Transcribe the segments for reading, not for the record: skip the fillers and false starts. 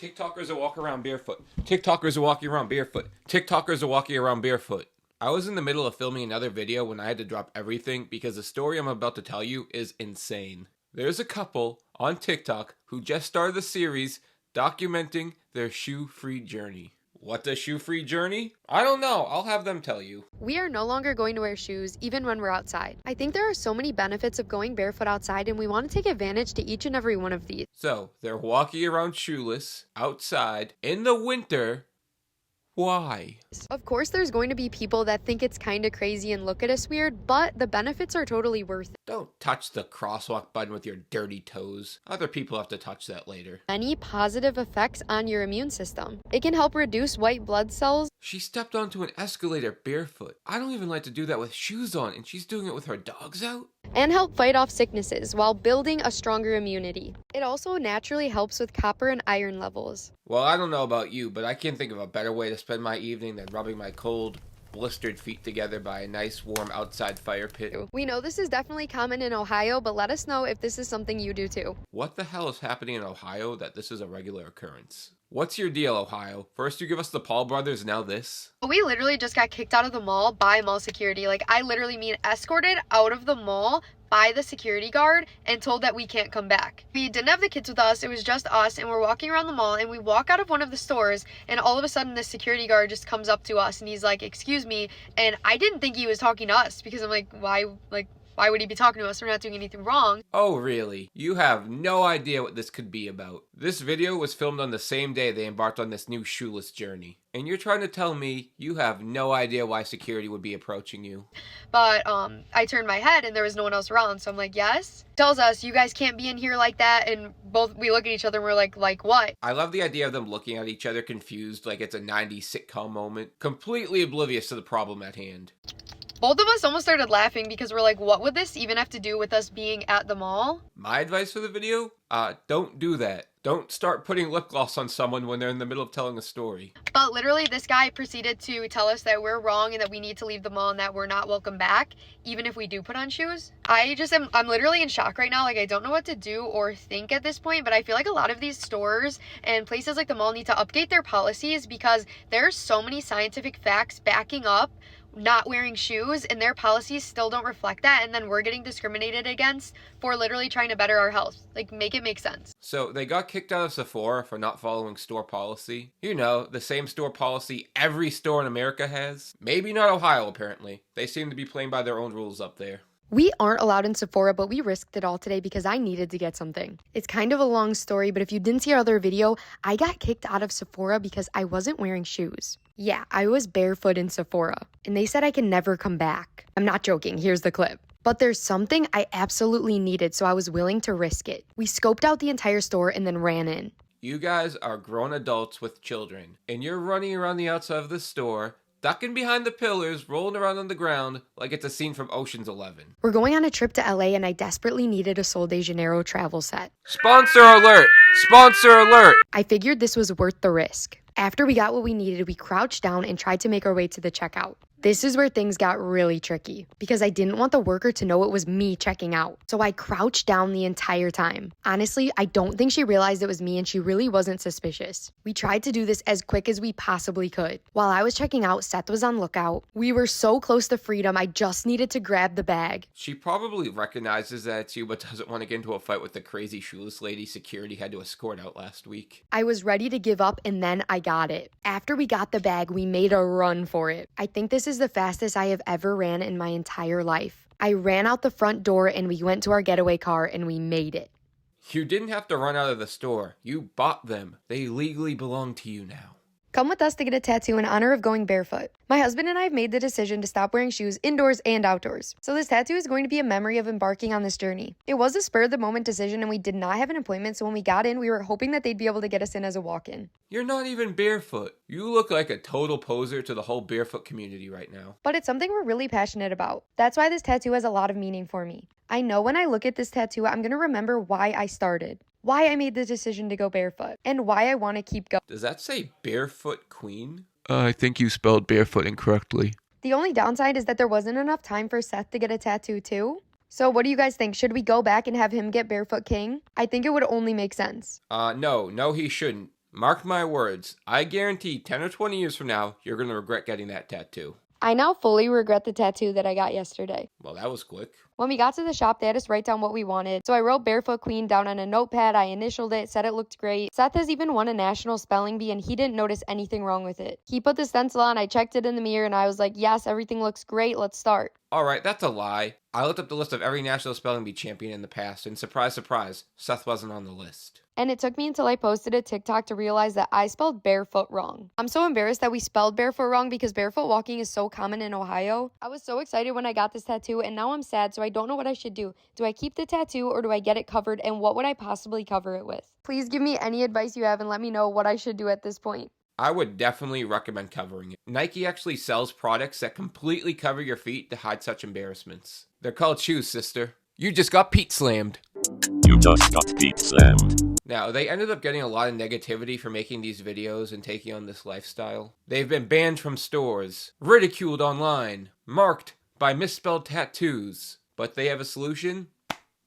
TikTokers are walking around barefoot. TikTokers are walking around barefoot. TikTokers are walking around barefoot. I was in the middle of filming another video when I had to drop everything because the story I'm about to tell you is insane. There's a couple on TikTok who just started a series documenting their shoe-free journey. What's a shoe-free journey? I don't know. I'll have them tell you. We are no longer going to wear shoes even when we're outside. I think there are so many benefits of going barefoot outside, and we want to take advantage to each and every one of these. So, they're walking around shoeless, outside, in the winter. Why? Of course, there's going to be people that think it's kind of crazy and look at us weird, but the benefits are totally worth it. Don't touch the crosswalk button with your dirty toes. Other people have to touch that later. Many positive effects on your immune system. It can help reduce white blood cells. She stepped onto an escalator barefoot. I don't even like to do that with shoes on, and she's doing it with her dogs out? And help fight off sicknesses while building a stronger immunity. It also naturally helps with copper and iron levels. Well, I don't know about you, but I can't think of a better way to spend my evening than rubbing my cold, blistered feet together by a nice, warm outside fire pit. We know this is definitely common in Ohio, but let us know if this is something you do too. What the hell is happening in Ohio that this is a regular occurrence? What's your deal, Ohio? First you give us the Paul brothers, now this? We literally just got kicked out of the mall by mall security. Like, I literally mean escorted out of the mall by the security guard and told that we can't come back. We didn't have the kids with us, it was just us, and we're walking around the mall, and we walk out of one of the stores, and all of a sudden this security guard just comes up to us and he's like, "Excuse me," and I didn't think he was talking to us because I'm like, why would he be talking to us? We're not doing anything wrong. Oh, really? You have no idea what this could be about. This video was filmed on the same day they embarked on this new shoeless journey. And you're trying to tell me you have no idea why security would be approaching you. But I turned my head and there was no one else around, so I'm like, yes? Tells us, you guys can't be in here like that, and we look at each other and we're like what? I love the idea of them looking at each other confused like it's a 90s sitcom moment, completely oblivious to the problem at hand. Both of us almost started laughing because we're like, what would this even have to do with us being at the mall? My advice for the video? Don't do that. Don't start putting lip gloss on someone when they're in the middle of telling a story. But literally, this guy proceeded to tell us that we're wrong and that we need to leave the mall and that we're not welcome back, even if we do put on shoes. I'm literally in shock right now. Like, I don't know what to do or think at this point, but I feel like a lot of these stores and places like the mall need to update their policies because there's so many scientific facts backing up not wearing shoes, and their policies still don't reflect that, and then we're getting discriminated against for literally trying to better our health. Like, make it make sense. So they got kicked out of Sephora for not following store policy. You know, the same store policy every store in America has. Maybe not Ohio, apparently. They seem to be playing by their own rules up there. We aren't allowed in Sephora, but we risked it all today because I needed to get something. It's kind of a long story, but if you didn't see our other video, I got kicked out of Sephora because I wasn't wearing shoes. Yeah, I was barefoot in Sephora, and they said I can never come back. I'm not joking, here's the clip. But there's something I absolutely needed, so I was willing to risk it. We scoped out the entire store and then ran in. You guys are grown adults with children, and you're running around the outside of the store, ducking behind the pillars, rolling around on the ground like it's a scene from Ocean's 11. We're going on a trip to LA, and I desperately needed a Sol de Janeiro travel set. Sponsor alert! Sponsor alert! I figured this was worth the risk. After we got what we needed, we crouched down and tried to make our way to the checkout. This is where things got really tricky because I didn't want the worker to know it was me checking out. So I crouched down the entire time. Honestly, I don't think she realized it was me and she really wasn't suspicious. We tried to do this as quick as we possibly could. While I was checking out, Seth was on lookout. We were so close to freedom, I just needed to grab the bag. She probably recognizes that it's you but doesn't want to get into a fight with the crazy shoeless lady security had to escort out last week. I was ready to give up and then I got it. After we got the bag, we made a run for it. I think this is the fastest I have ever ran in my entire life. I ran out the front door and we went to our getaway car and we made it. You didn't have to run out of the store. You bought them. They legally belong to you now. Come with us to get a tattoo in honor of going barefoot. My husband and I have made the decision to stop wearing shoes indoors and outdoors. So this tattoo is going to be a memory of embarking on this journey. It was a spur-of-the-moment decision and we did not have an appointment, so when we got in, we were hoping that they'd be able to get us in as a walk-in. You're not even barefoot. You look like a total poser to the whole barefoot community right now. But it's something we're really passionate about. That's why this tattoo has a lot of meaning for me. I know when I look at this tattoo, I'm going to remember why I started, why I made the decision to go barefoot, and why I want to keep going. Does that say Barefoot Queen? I think you spelled barefoot incorrectly. The only downside is that there wasn't enough time for Seth to get a tattoo too. So what do you guys think? Should we go back and have him get Barefoot King? I think it would only make sense. No, he shouldn't. Mark my words, I guarantee 10 or 20 years from now, you're gonna regret getting that tattoo. I now fully regret the tattoo that I got yesterday. Well, that was quick. When we got to the shop, they had us write down what we wanted. So I wrote Barefoot Queen down on a notepad. I initialed it, said it looked great. Seth has even won a national spelling bee and he didn't notice anything wrong with it. He put the stencil on, I checked it in the mirror and I was like, yes, everything looks great, let's start. Alright, that's a lie. I looked up the list of every national spelling bee champion in the past, and surprise, surprise, Seth wasn't on the list. And it took me until I posted a TikTok to realize that I spelled barefoot wrong. I'm so embarrassed that we spelled barefoot wrong because barefoot walking is so common in Ohio. I was so excited when I got this tattoo and now I'm sad, so I don't know what I should do. Do I keep the tattoo or do I get it covered, and what would I possibly cover it with? Please give me any advice you have and let me know what I should do at this point. I would definitely recommend covering it. Nike actually sells products that completely cover your feet to hide such embarrassments. They're called shoes, sister. You just got Pete slammed. You just got Pete slammed. Now, they ended up getting a lot of negativity for making these videos and taking on this lifestyle. They've been banned from stores, ridiculed online, marked by misspelled tattoos. But they have a solution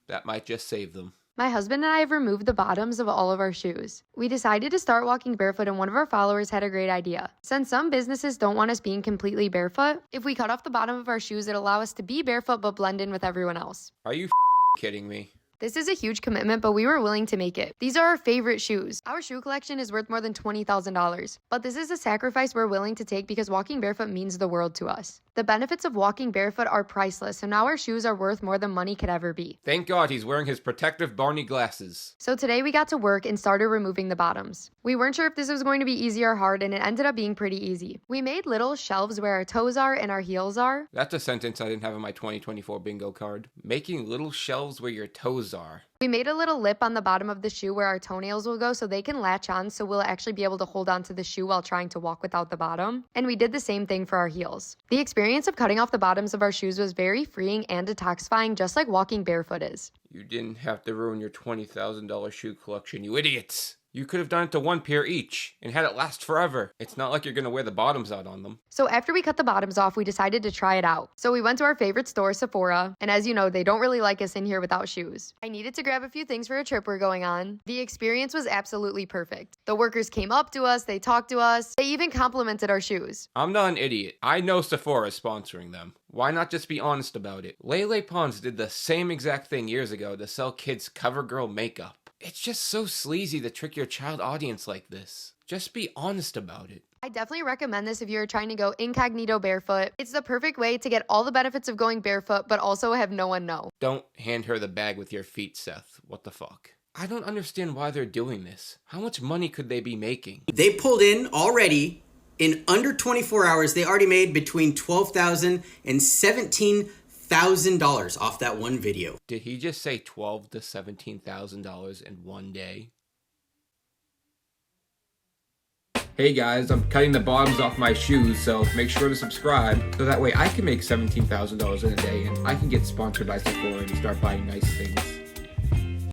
that might just save them. My husband and I have removed the bottoms of all of our shoes. We decided to start walking barefoot and one of our followers had a great idea. Since some businesses don't want us being completely barefoot, if we cut off the bottom of our shoes, it'll allow us to be barefoot but blend in with everyone else. Are you kidding me? This is a huge commitment, but we were willing to make it. These are our favorite shoes. Our shoe collection is worth more than $20,000. But this is a sacrifice we're willing to take because walking barefoot means the world to us. The benefits of walking barefoot are priceless, so now our shoes are worth more than money could ever be. Thank God he's wearing his protective Barney glasses. So today we got to work and started removing the bottoms. We weren't sure if this was going to be easy or hard, and it ended up being pretty easy. We made little shelves where our toes are and our heels are. That's a sentence I didn't have on my 2024 bingo card. Making little shelves where your toes are. We made a little lip on the bottom of the shoe where our toenails will go so they can latch on, so we'll actually be able to hold on to the shoe while trying to walk without the bottom. And we did the same thing for our heels. The experience of cutting off the bottoms of our shoes was very freeing and detoxifying, just like walking barefoot is. You didn't have to ruin your $20,000 shoe collection, you idiots. You could have done it to one pair each and had it last forever. It's not like you're gonna wear the bottoms out on them. So after we cut the bottoms off, we decided to try it out. So we went to our favorite store, Sephora, and as you know, they don't really like us in here without shoes. I needed to grab a few things for a trip we're going on. The experience was absolutely perfect. The workers came up to us, they talked to us, they even complimented our shoes. I'm not an idiot. I know Sephora is sponsoring them. Why not just be honest about it? Lele Pons did the same exact thing years ago to sell kids CoverGirl makeup. It's just so sleazy to trick your child audience like this. Just be honest about it. I definitely recommend this if you're trying to go incognito barefoot. It's the perfect way to get all the benefits of going barefoot, but also have no one know. Don't hand her the bag with your feet, Seth. What the fuck? I don't understand why they're doing this. How much money could they be making? They pulled in already, in under 24 hours, they already made between $12,000 and $17,000 off that one video. Did he just say $12,000 to $17,000 in one day? Hey guys, I'm cutting the bottoms off my shoes, so make sure to subscribe so that way I can make $17,000 in a day and I can get sponsored by Sephora and start buying nice things.